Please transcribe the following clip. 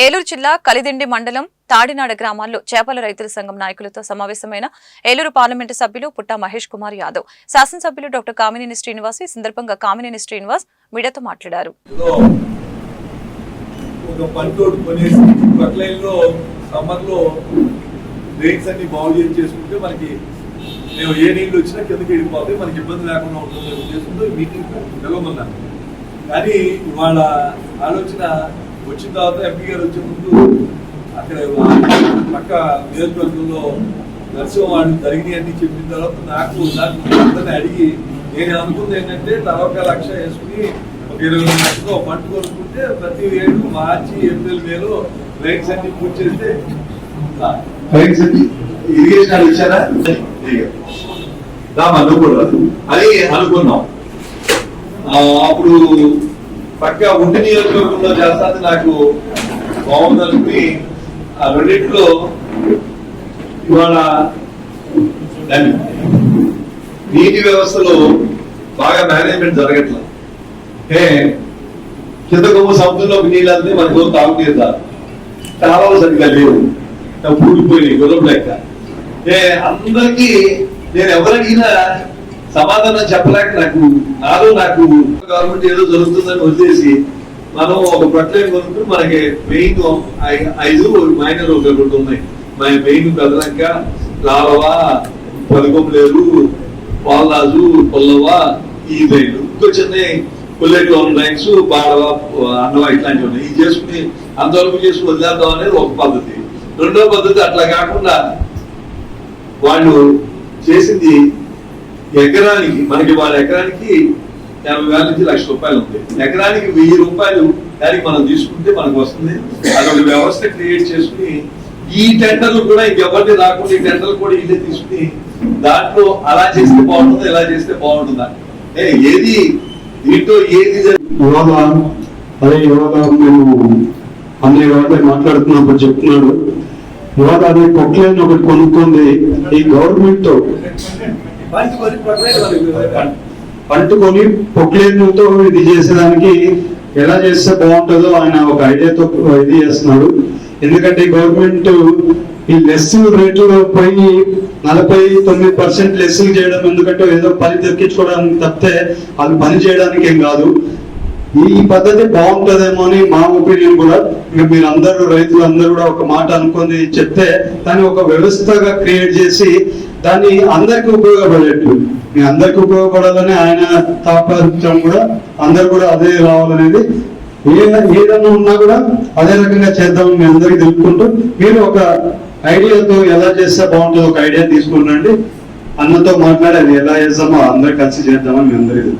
ఏలూరు జిల్లా కలిదిండి మండలం తాడినాడ గ్రామాల్లో చేపల రైతుల సంఘం నాయకులతో సమావేశమైన ఏలూరు పార్లమెంటు సభ్యులు పుట్టా మహేష్ కుమార్ యాదవ్, శాసనసభ్యులు డాక్టర్ కామినేని శ్రీనివాస్. ఈ సందర్భంగా కామినేని శ్రీనివాస్ మీడియాతో మాట్లాడారు. ఏ నీళ్ళు వచ్చినా కిందకి వెళ్ళిపోతాయి, మనకి ఇబ్బంది లేకుండా ఉంటుంది ఉద్దేశంతో మీటింగ్ నిలవమన్నాను. కానీ ఇవాళ ఆలోచన వచ్చిన తర్వాత ఎంపీ గారు వచ్చే ముందు అక్కడ పక్క నియోజకవర్గంలో నరసింహవాడు జరిగినాయి అన్ని చెప్పిన తర్వాత నాకు అందరినీ అడిగి నేను అనుకుంది ఏంటంటే 40 లక్షలు వేసుకుని ఒక 20 లక్షలు పంట కొనుక్కుంటే ప్రతి ఏడు మార్చి ఏప్రిల్ మేలో రైట్స్ అన్ని పూర్తి చేస్తే ఇరిగేషన్ ఇచ్చారా అనుకోలేదు అని అనుకున్నాం. అప్పుడు పక్క ఉండి నియోజకవర్గంలో చేస్తాను నాకు బాగుందనుకుని ఆ రెండింటిలో ఇవాళ నీటి వ్యవస్థలో బాగా మేనేజ్మెంట్ జరగట్లేదు. కింద కొమ్మ సముద్రంలోకి నీళ్ళు అంతే మనకు తాగుతీరు కాలువలు సరిగ్గా లేవు, పూడిపోయినాయి గుర్రం లెక్క. అందరికీ నేను ఎవరడిగినా సమాధానం చెప్పలేక నాకు గవర్నమెంట్ ఏదో జరుగుతుందని వదిలేసి మనం ఒక ప్రక్రియ కొనుక్కుని మనకి మెయిన్ 5 మైనర్ ఒక 2 ఉన్నాయి. మెయిన్ కదలంక, లాలవ, పదకొంలేరు, పాలరాజు, పొల్లవ, ఈ లైన్లు ఇంకో చిన్న కొల్లేటి లైన్స్, బాడవ, అన్నవ ఇట్లాంటివి ఉన్నాయి. ఇది చేసుకుని అంతవరకు చేసుకుని వదిలేద్దాం అనేది ఒక పద్ధతి. రెండో పద్ధతి అట్లా కాకుండా వాళ్ళు చేసింది ఎకరానికి మనకి వాళ్ళ ఎకరానికి 50,000 నుంచి ₹1,00,000 ఉంది. ఎకరానికి 1000 రూపాయలు దానికి మనం తీసుకుంటే మనకు వస్తుంది. అదొక వ్యవస్థ క్రియేట్ చేసుకుని ఈ టెండర్లు కూడా ఇంకెవరిని రాకుండా ఈ టెండర్లు కూడా ఇదే తీసుకుని దాంట్లో అలా చేస్తే బాగుంటుందా ఇలా చేస్తే బాగుంటుందా ఏది దీంట్లో ఏది అదే యువత మేము అన్ని యువత మాట్లాడుతున్నప్పుడు చెప్తున్నాడు. యువత అది పొక్లైన్ ఒకటి కొనుక్కుంది ఈ గవర్నమెంట్ తో పట్టుకొని పొక్లైన్తో ఇది చేసేదానికి ఎలా చేస్తే బాగుంటుందో ఆయన ఒక ఐడియాతో ఇది చేస్తున్నాడు. ఎందుకంటే గవర్నమెంట్ ఈ లెస్సింగ్ రేట్లో పోయి 49% లెస్సింగ్ చేయడం, ఎందుకంటే ఏదో పని దక్కించుకోవడానికి తప్పితే అది పని చేయడానికి ఏం కాదు. ఈ పద్ధతి బాగుంటుందేమో అని మా ఒపీనియన్ కూడా. ఇంకా మీరు అందరూ రైతులందరూ కూడా ఒక మాట అనుకుంది చెప్తే దాన్ని ఒక వ్యవస్థగా క్రియేట్ చేసి దాన్ని అందరికి ఉపయోగపడేట్టు, మీ అందరికి ఉపయోగపడాలని ఆయన తాపత్రం కూడా అందరు కూడా అదే రావాలనేది. ఏదన్నా ఉన్నా కూడా అదే రకంగా చేద్దామని మీ అందరికి తెలుపుకుంటూ మీరు ఒక ఐడియాతో ఎలా చేస్తే బాగుంటుందో ఒక ఐడియా తీసుకుంటండి. అన్నతో మాట్లాడి అది ఎలా చేద్దామో అందరు కలిసి చేద్దామని మీ అందరికీ